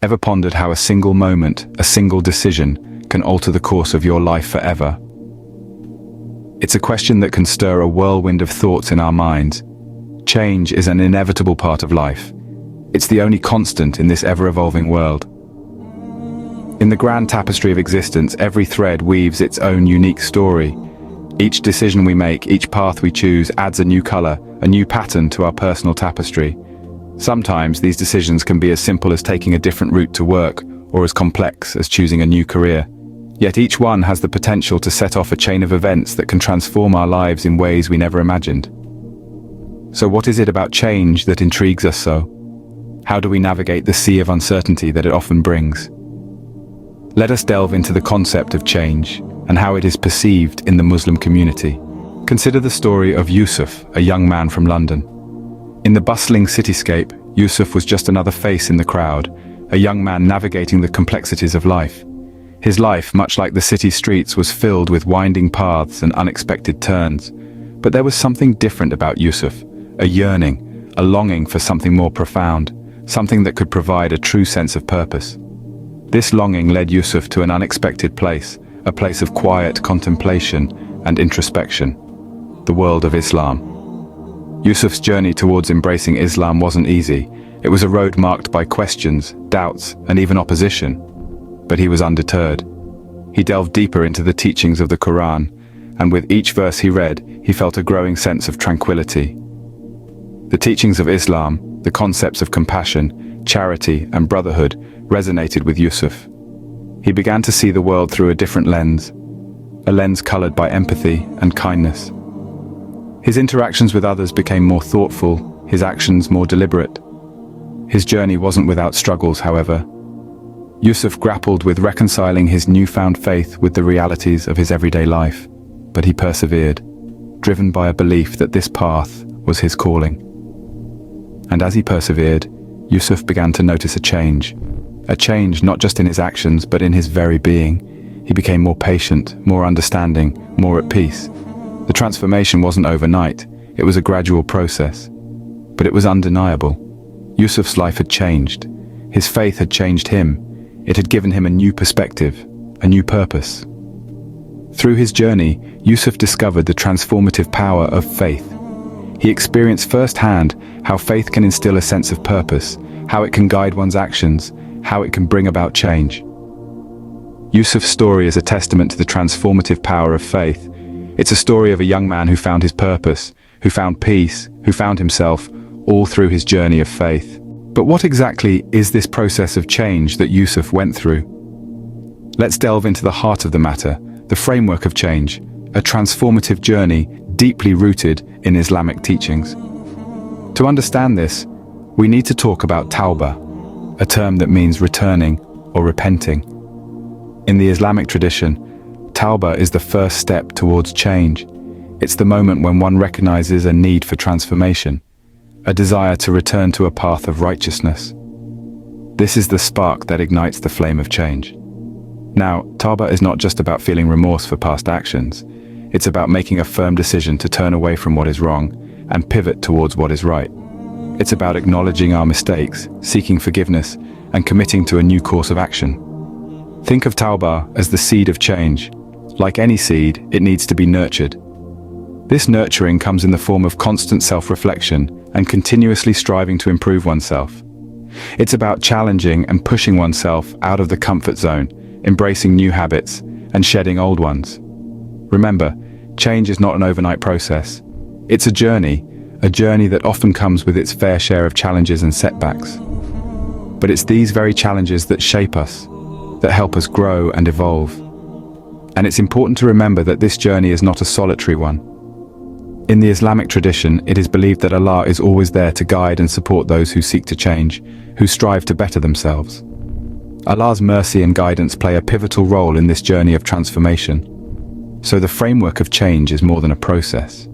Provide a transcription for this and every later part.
Ever pondered how a single moment, a single decision, can alter the course of your life forever? It's a question that can stir a whirlwind of thoughts in our minds. Change is an inevitable part of life. It's the only constant in this ever-evolving world. In the grand tapestry of existence, every thread weaves its own unique story. Each decision we make, each path we choose, adds a new color, a new pattern to our personal tapestry. Sometimes these decisions can be as simple as taking a different route to work, or as complex as choosing a new career. Yet each one has the potential to set off a chain of events that can transform our lives in ways we never imagined. So what is it about change that intrigues us so? How do we navigate the sea of uncertainty that it often brings? Let us delve into the concept of change and how it is perceived in the Muslim community. Consider the story of Yusuf, a young man from London. In the bustling cityscape, Yusuf was just another face in the crowd, a young man navigating the complexities of life. His life, much like the city streets, was filled with winding paths and unexpected turns. But there was something different about Yusuf, a yearning, a longing for something more profound, something that could provide a true sense of purpose. This longing led Yusuf to an unexpected place, a place of quiet contemplation and introspection, the world of Islam. Yusuf's journey towards embracing Islam wasn't easy. It was a road marked by questions, doubts, and even opposition. But he was undeterred. He delved deeper into the teachings of the Quran, and with each verse he read, he felt a growing sense of tranquility. The teachings of Islam, the concepts of compassion, charity, and brotherhood resonated with Yusuf. He began to see the world through a different lens, a lens colored by empathy and kindness. His interactions with others became more thoughtful, his actions more deliberate. His journey wasn't without struggles, however. Yusuf grappled with reconciling his newfound faith with the realities of his everyday life, but he persevered, driven by a belief that this path was his calling. And as he persevered, Yusuf began to notice a change not just in his actions, but in his very being. He became more patient, more understanding, more at peace. The transformation wasn't overnight, it was a gradual process. But it was undeniable. Yusuf's life had changed. His faith had changed him. It had given him a new perspective, a new purpose. Through his journey, Yusuf discovered the transformative power of faith. He experienced firsthand how faith can instill a sense of purpose, how it can guide one's actions, how it can bring about change. Yusuf's story is a testament to the transformative power of faith. It's a story of a young man who found his purpose, who found peace, who found himself, all through his journey of faith. But what exactly is this process of change that Yusuf went through? Let's delve into the heart of the matter, the framework of change, a transformative journey deeply rooted in Islamic teachings. To understand this, we need to talk about Tawbah, a term that means returning or repenting. In the Islamic tradition, Tawbah is the first step towards change. It's the moment when one recognizes a need for transformation, a desire to return to a path of righteousness. This is the spark that ignites the flame of change. Now, Tawbah is not just about feeling remorse for past actions. It's about making a firm decision to turn away from what is wrong and pivot towards what is right. It's about acknowledging our mistakes, seeking forgiveness, and committing to a new course of action. Think of Tawbah as the seed of change. Like any seed, it needs to be nurtured. This nurturing comes in the form of constant self-reflection and continuously striving to improve oneself. It's about challenging and pushing oneself out of the comfort zone, embracing new habits, and shedding old ones. Remember, change is not an overnight process. It's a journey that often comes with its fair share of challenges and setbacks. But it's these very challenges that shape us, that help us grow and evolve. And it's important to remember that this journey is not a solitary one. In the Islamic tradition, it is believed that Allah is always there to guide and support those who seek to change, who strive to better themselves. Allah's mercy and guidance play a pivotal role in this journey of transformation. So the framework of change is more than a process.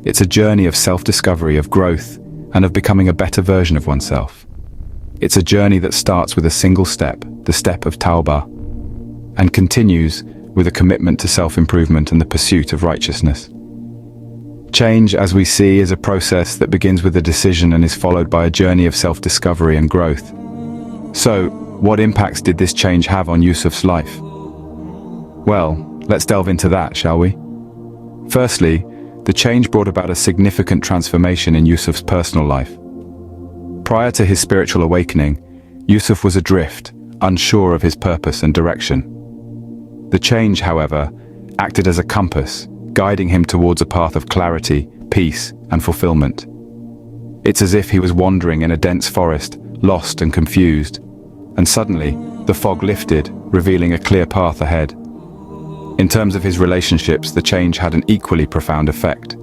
It's a journey of self-discovery, of growth, and of becoming a better version of oneself. It's a journey that starts with a single step, the step of Tawbah, and continues with a commitment to self-improvement and the pursuit of righteousness. Change, as we see, is a process that begins with a decision and is followed by a journey of self-discovery and growth. So, What impacts did this change have on Yusuf's life? Well, let's delve into that, shall we? Firstly, the change brought about a significant transformation in Yusuf's personal life. Prior to his spiritual awakening, Yusuf was adrift, unsure of his purpose and direction. The change, however, acted as a compass, guiding him towards a path of clarity, peace, and fulfillment. It's as if he was wandering in a dense forest, lost and confused, and suddenly, the fog lifted, revealing a clear path ahead. In terms of his relationships, the change had an equally profound effect.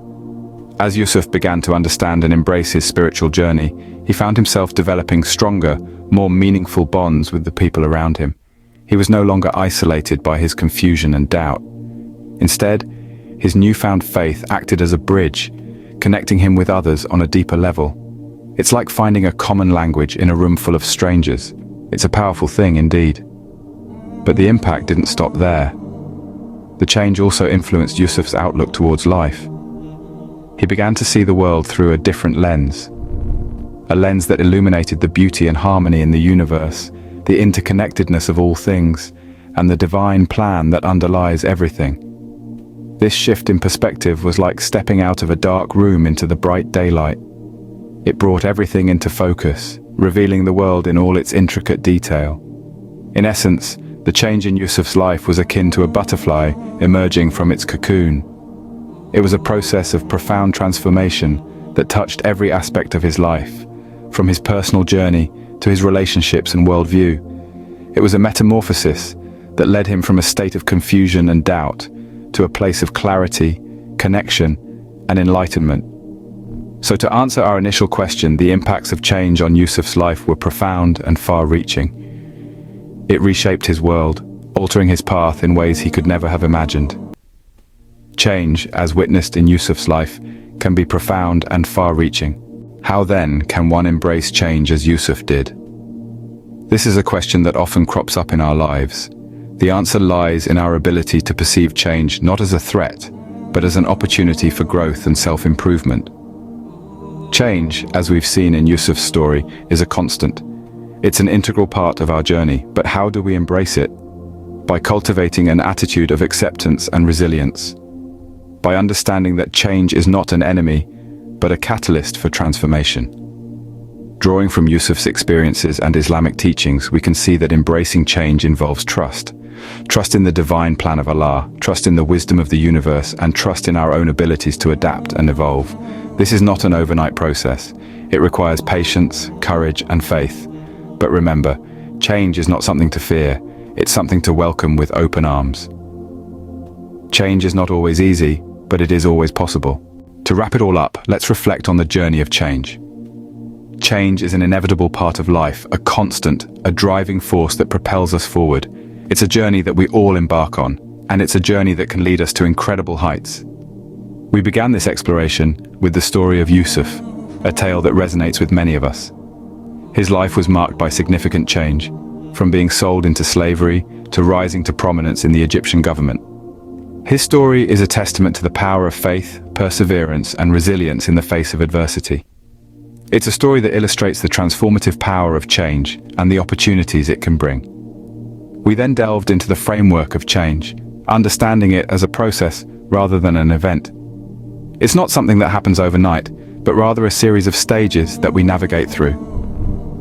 As Yusuf began to understand and embrace his spiritual journey, he found himself developing stronger, more meaningful bonds with the people around him. He was no longer isolated by his confusion and doubt. Instead, his newfound faith acted as a bridge, connecting him with others on a deeper level. It's like finding a common language in a room full of strangers. It's a powerful thing indeed. But the impact didn't stop there. The change also influenced Yusuf's outlook towards life. He began to see the world through a different lens. A lens that illuminated the beauty and harmony in the universe, the interconnectedness of all things, and the divine plan that underlies everything. This shift in perspective was like stepping out of a dark room into the bright daylight. It brought everything into focus, revealing the world in all its intricate detail. In essence, the change in Yusuf's life was akin to a butterfly emerging from its cocoon. It was a process of profound transformation that touched every aspect of his life, from his personal journey to his relationships and worldview. It was a metamorphosis that led him from a state of confusion and doubt to a place of clarity, connection, and enlightenment. So to answer our initial question, the impacts of change on Yusuf's life were profound and far-reaching. It reshaped his world, altering his path in ways he could never have imagined. Change, as witnessed in Yusuf's life, can be profound and far-reaching. How then can one embrace change as Yusuf did? This is a question that often crops up in our lives. The answer lies in our ability to perceive change not as a threat, but as an opportunity for growth and self-improvement. Change, as we've seen in Yusuf's story, is a constant. It's an integral part of our journey, but how do we embrace it? By cultivating an attitude of acceptance and resilience. By understanding that change is not an enemy, but a catalyst for transformation. Drawing from Yusuf's experiences and Islamic teachings, we can see that embracing change involves trust. Trust in the divine plan of Allah, trust in the wisdom of the universe, and trust in our own abilities to adapt and evolve. This is not an overnight process. It requires patience, courage, and faith. But remember, change is not something to fear. It's something to welcome with open arms. Change is not always easy, but it is always possible. To wrap it all up, let's reflect on the journey of change. Change is an inevitable part of life, a constant, a driving force that propels us forward. It's a journey that we all embark on, and it's a journey that can lead us to incredible heights. We began this exploration with the story of Yusuf, a tale that resonates with many of us. His life was marked by significant change, from being sold into slavery to rising to prominence in the Egyptian government. His story is a testament to the power of faith, perseverance, and resilience in the face of adversity. It's a story that illustrates the transformative power of change and the opportunities it can bring. We then delved into the framework of change, understanding it as a process rather than an event. It's not something that happens overnight, but rather a series of stages that we navigate through.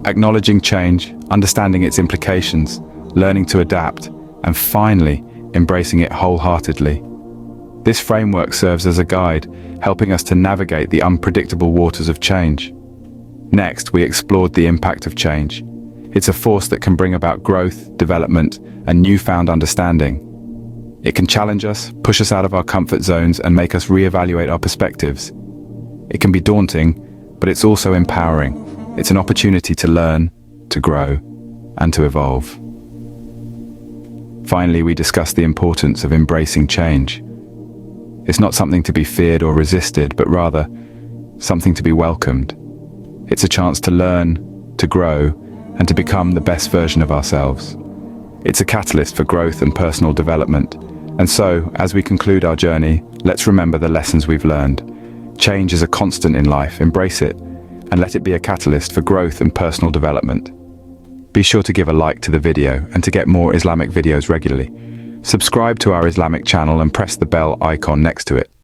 Acknowledging change, understanding its implications, learning to adapt, and finally, embracing it wholeheartedly. This framework serves as a guide, helping us to navigate the unpredictable waters of change. Next, we explored the impact of change. It's a force that can bring about growth, development, and newfound understanding. It can challenge us, push us out of our comfort zones, and make us reevaluate our perspectives. It can be daunting, but it's also empowering. It's an opportunity to learn, to grow, and to evolve. Finally, we discussed the importance of embracing change. It's not something to be feared or resisted, but rather something to be welcomed. It's a chance to learn, to grow, and to become the best version of ourselves. It's a catalyst for growth and personal development. And so, as we conclude our journey, let's remember the lessons we've learned. Change is a constant in life. Embrace it, and let it be a catalyst for growth and personal development. Be sure to give a like to the video, and to get more Islamic videos regularly, subscribe to our Islamic channel and press the bell icon next to it.